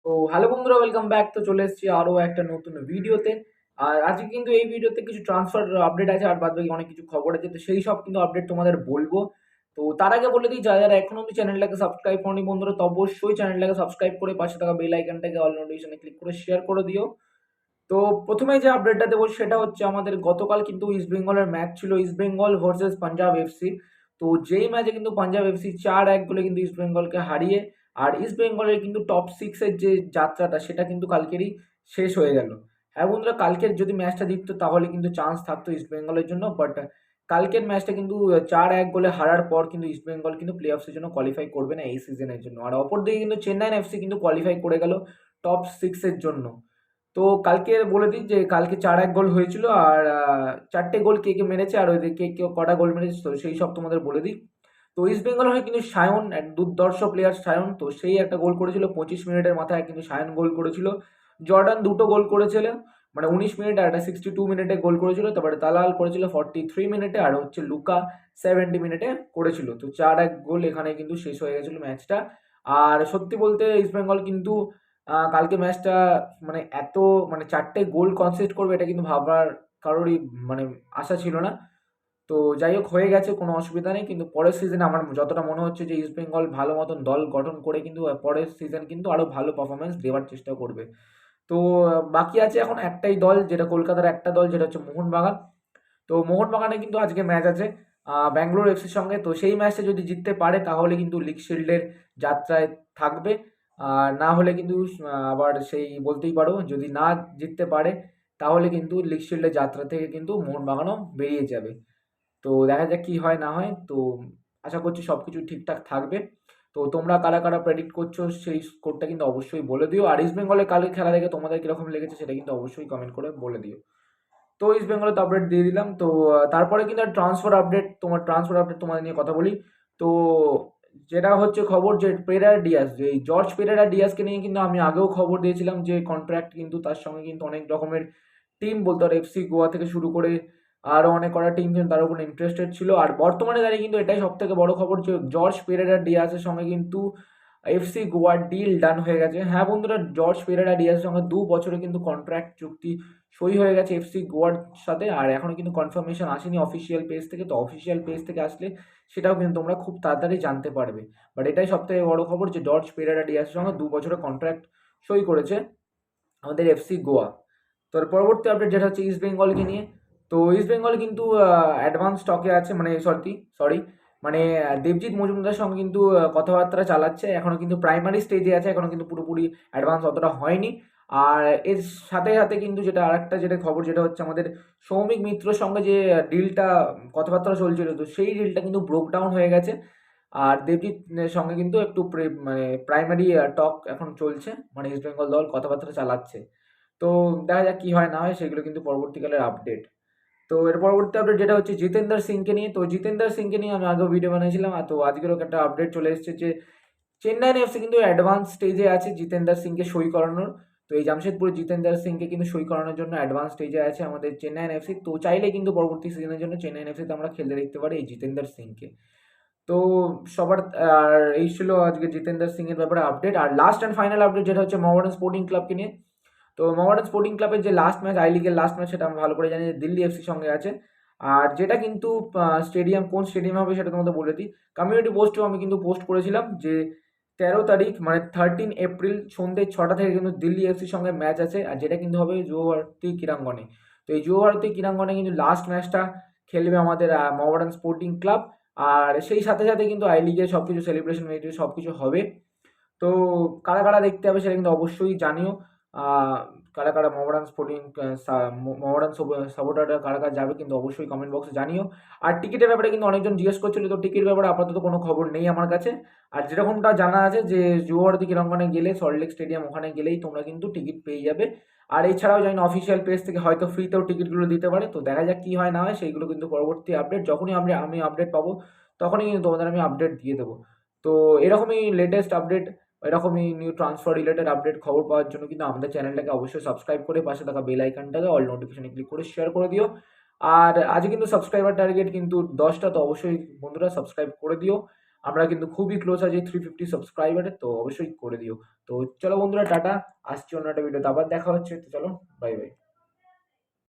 তো হ্যালো বন্ধুরা, welcome back. তো চলে এসেছি আরও একটা নতুন ভিডিওতে। আর আজকে কিন্তু এই ভিডিওতে কিছু ট্রান্সফার আপডেট আছে, আর বাদবাকি অনেক কিছু খবর আছে। তো সেই সব কিন্তু আপডেট তোমাদের বলবো। তো তার আগে বলে দিই, যারা যারা এখনো অব্দি চ্যানেলটাকে সাবস্ক্রাইব করনি বন্ধুরা, তো অবশ্যই চ্যানেলটাকে সাবস্ক্রাইব করে পাশে থাকা বেল আইকনটাকে অল নোটিফিকেশনে ক্লিক করে শেয়ার করে দিও। তো প্রথমেই যে আপডেটটা দেবো সেটা হচ্ছে, আমাদের গতকাল কিন্তু ইস্ট বেঙ্গলের ম্যাচ ছিল, east Bengal versus Punjab FC. তো যেই ম্যাচে কিন্তু পাঞ্জাব এফসি 4-1 গোলে কিন্তু ইস্ট বেঙ্গলকে হারিয়ে, আর ইস্ট বেঙ্গলের কিন্তু টপ সিক্সের যে যাত্রাটা সেটা কিন্তু কালকেরই শেষ হয়ে গেল। হ্যাঁ বন্ধুরা, কালকের যদি ম্যাচটা জিততো তাহলে কিন্তু চান্স থাকতো ইস্ট বেঙ্গলের জন্য, বাট কালকের ম্যাচটা কিন্তু 4-1 গোলে হারার পর কিন্তু ইস্ট বেঙ্গল কিন্তু প্লে অফসের জন্য কোয়ালিফাই করবে না এই সিজনের জন্য। আর অপরদিকে কিন্তু চেন্নাইন এফসি কিন্তু কোয়ালিফাই করে গেল টপ সিক্সের জন্য। তো কালকে বলে দিই যে কালকে 4-1 গোল হয়েছিল, আর 4টে গোল কে কে মেরেছে আর ওই কে কে কটা গোল মেরেছে তো সেই সব তোমাদের বলে দিই। তো ইস্ট বেঙ্গল হয়ে কিন্তু সায়ন, এক দুর্ধর্ষ প্লেয়ার সায়ন, তো সেই একটা গোল করেছিল 25 মিনিটের মাথায় কিন্তু সায়ন গোল করেছিল। জর্ডান দুটো গোল করেছিল, মানে 19 মিনিট আর একটা 62 মিনিটে গোল করেছিল। তারপরে তালাল করেছিল 43 মিনিটে, আর হচ্ছে লুকা 70 মিনিটে করেছিল। তো 4-1 গোল এখানে কিন্তু শেষ হয়ে গেছিল ম্যাচটা। আর সত্যি বলতে ইস্ট বেঙ্গল কিন্তু কালকে ম্যাচটা মানে এত মানে 4টে গোল কনসিড করবে এটা কিন্তু ভাবার কারোরই মানে আশা ছিল না। তো যাই হোক, হয়ে গেছে, কোনো অসুবিধা নেই। কিন্তু পরের সিজনে আমার যতটা মনে হচ্ছে যে ইস্ট বেঙ্গল ভালো মতন দল গঠন করে কিন্তু পরের সিজন কিন্তু আরও ভালো পারফরমেন্স দেওয়ার চেষ্টা করবে। তো বাকি আছে এখন একটাই দল, যেটা কলকাতার একটা দল, যেটা হচ্ছে মোহনবাগান। তো মোহনবাগানে কিন্তু আজকে ম্যাচ আছে ব্যাঙ্গালোর এফসির সঙ্গে। তো সেই ম্যাচটা যদি জিততে পারে তাহলে কিন্তু লিগ শিল্ডের যাত্রায় থাকবে। আর না হলে কিন্তু আবার সেই বলতেই পারো, যদি না জিততে পারে তাহলে কিন্তু লিগ শিল্ডের যাত্রা থেকে কিন্তু মোহনবাগানও বেরিয়ে যাবে। তো দেখা যাক কি হয় না হয়। তো আশা করছি সব কিছু ঠিকঠাক থাকবে। তো তোমরা কারা কারা প্রেডিক্ট করছো সেই স্কোরটা কিন্তু অবশ্যই বলে দিও। আর ইস্ট বেঙ্গলের কালকে খেলা দেখে তোমাদের কীরকম লেগেছে সেটা কিন্তু অবশ্যই কমেন্ট করে বলে দিও। তো ইস্ট বেঙ্গলে তো আপডেট দিয়ে দিলাম। তো তারপরে কিন্তু ট্রান্সফার আপডেট তোমাদের নিয়ে কথা বলি। তো যেটা হচ্ছে খবর, যে পেরেরা ডিয়াজ, যে এই জর্জ পেরেরা ডিয়াজকে নিয়ে কিন্তু আমি আগেও খবর দিয়েছিলাম যে কন্ট্রাক্ট কিন্তু তার সঙ্গে কিন্তু অনেক রকমের টিম বলতে পারো, এফসি গোয়া থেকে শুরু করে আরও অনেক কটা টিম কিন্তু তার উপর ইন্টারেস্টেড ছিল। আর বর্তমানে দাঁড়িয়ে কিন্তু এটাই সব থেকে বড় খবর যে জর্জ পেরেরা ডিয়াজের সঙ্গে কিন্তু এফসি গোয়ার ডিল ডান হয়ে গেছে। হ্যাঁ বন্ধুরা, জর্জ পেরেরা ডিয়াজের সঙ্গে 2 বছরে কিন্তু কন্ট্রাক্ট চুক্তি সই হয়ে গেছে এফসি গোয়ার সাথে। আর এখনও কিন্তু কনফার্মেশন আসেনি অফিসিয়াল পেজ থেকে। তো অফিসিয়াল পেজ থেকে আসলে সেটাও কিন্তু তোমরা খুব তাড়াতাড়ি জানতে পারবে। বাট এটাই সব থেকে বড় খবর যে জর্জ পেরেরা ডিয়াজের সঙ্গে 2 বছরের কন্ট্রাক্ট সই করেছে আমাদের এফসি গোয়া। তো এর পরবর্তী আপডেট যেটা হচ্ছে ইস্ট বেঙ্গলকে নিয়ে। তো ইস্ট বেঙ্গল কিন্তু অ্যাডভান্স স্টকে আছে, মানে সরি মানে দেবজিৎ মজুমদারের সঙ্গে কিন্তু কথাবার্তা চালাচ্ছে। এখনও কিন্তু প্রাইমারি স্টেজে আছে, এখনও কিন্তু পুরোপুরি অ্যাডভান্স অতটা হয়নি। আর এর সাথে সাথে কিন্তু যেটা আরেকটা যেটা খবর, যেটা হচ্ছে আমাদের সৌমিক মিত্রর সঙ্গে যে ডিলটা কথাবার্তা চলছিল, তো সেই ডিলটা কিন্তু ব্রোক ডাউন হয়ে গেছে। আর দেবজিৎ সঙ্গে কিন্তু একটু মানে প্রাইমারি টক এখন চলছে, মানে ইস্ট বেঙ্গল দল কথাবার্তা চালাচ্ছে। তো দেখা যাক কি হয় না হয়, সেগুলো কিন্তু পরবর্তীকালের আপডেট। তো এর পরবর্তী আপডেট যেটা হচ্ছে জিতেন্দ্র সিংকে নিয়ে। তো জিতেন্দ্র সিংকে নিয়ে আমি আগেও ভিডিও বানিয়েছিলাম, আর তো আজকেরও একটা আপডেট চলে এসেছে যে চেন্নাইন এফসি কিন্তু অ্যাডভান্স স্টেজে আছে জিতেন্দ্র সিংকে সই করানোর। তো এই জামশেদপুরে জিতেন্দ্র সিংকে কিন্তু সই করানোর জন্য অ্যাডভান্স স্টেজে আছে আমাদের চেন্নাইন এফসি। তো চাইলে কিন্তু পরবর্তী সিজনের জন্য চেন্নাইন এফসিতে আমরা খেলতে দেখতে পারি এই জিতেন্দ্র সিংকে। তো সবার আর এই ছিল আজকে জিতেন্দ্র সিং এর ব্যাপারে আপডেট। আর লাস্ট অ্যান্ড ফাইনাল আপডেট যেটা হচ্ছে মোহামেডান স্পোর্টিং ক্লাবকে নিয়ে। তো মোহামেডান স্পোর্টিং ক্লাবের যে লাস্ট ম্যাচ, আই লিগের লাস্ট ম্যাচ, সেটা আমরা ভালো করে জানি যে দিল্লি এফসির সঙ্গে আছে। আর যেটা কিন্তু কোন স্টেডিয়াম হবে সেটা তোমাদের বলে দিই। কমিউনিটি পোস্টেও আমি কিন্তু পোস্ট করেছিলাম যে 13 তারিখ মানে 13 এপ্রিল সন্ধ্যে 6টা থেকে কিন্তু দিল্লি এফসির সঙ্গে ম্যাচ আছে, আর যেটা কিন্তু হবে যুব ভারতী ক্রীড়াঙ্গনে। তো এই যুব ভারতী ক্রীড়াঙ্গনে কিন্তু লাস্ট ম্যাচটা খেলবে আমাদের মোহামেডান স্পোর্টিং ক্লাব। আর সেই সাথে সাথে কিন্তু আই লিগের সব কিছু সেলিব্রেশন সব কিছু হবে। তো কারা কারা দেখতে হবে সেটা কিন্তু অবশ্যই জানিও। কারা কারা মোহামেডান স্পোর্টিং মোহামেডান সাপোর্টাররা কারা কারা যাবে কিন্তু অবশ্যই কমেন্ট বক্সে জানিও। আর টিকিটের ব্যাপারে কিন্তু অনেকজন জিজ্ঞেস করছিল, তো টিকিট ব্যাপারে আপাতত কোনো খবর নেই আমার কাছে। আর যেরকমটা জানা আছে যে যুব ভারতী ক্রীড়াঙ্গনে গেলে, সল্টলেক স্টেডিয়াম, ওখানে গেলেই তোমরা কিন্তু টিকিট পেয়ে যাবে। আর এছাড়াও জানি না অফিসিয়াল পেজ থেকে হয়তো ফ্রিতেও টিকিটগুলো দিতে পারে। তো দেখা যাক কি হয় না হয়, সেইগুলো কিন্তু পরবর্তী আপডেট যখনই আমি আপডেট পাবো তখনই কিন্তু তোমাদের আমি আপডেট দিয়ে দেবো। তো এরকমই লেটেস্ট আপডেট, এরকমই নিউ ট্রান্সফার রিলেটেড আপডেট খবর পাওয়ার জন্য কিন্তু আমাদের চ্যানেলটাকে অবশ্যই সাবস্ক্রাইব করে পাশে থাকা বেল আইকনটাকে অল নোটিফিকেশনে ক্লিক করে শেয়ার করে দিও। আর আজ কিন্তু সাবস্ক্রাইবার টার্গেট কিন্তু 10টা, তো অবশ্যই বন্ধুরা সাবস্ক্রাইব করে দিও। আমরা কিন্তু খুবই ক্লোজ আছি 350 সাবস্ক্রাইবারের, তো অবশ্যই করে দিও। তো চলো বন্ধুরা টাটা, আসছি অন্য একটা ভিডিওতে আবার দেখা হচ্ছে। তো চলো বাই, বাই।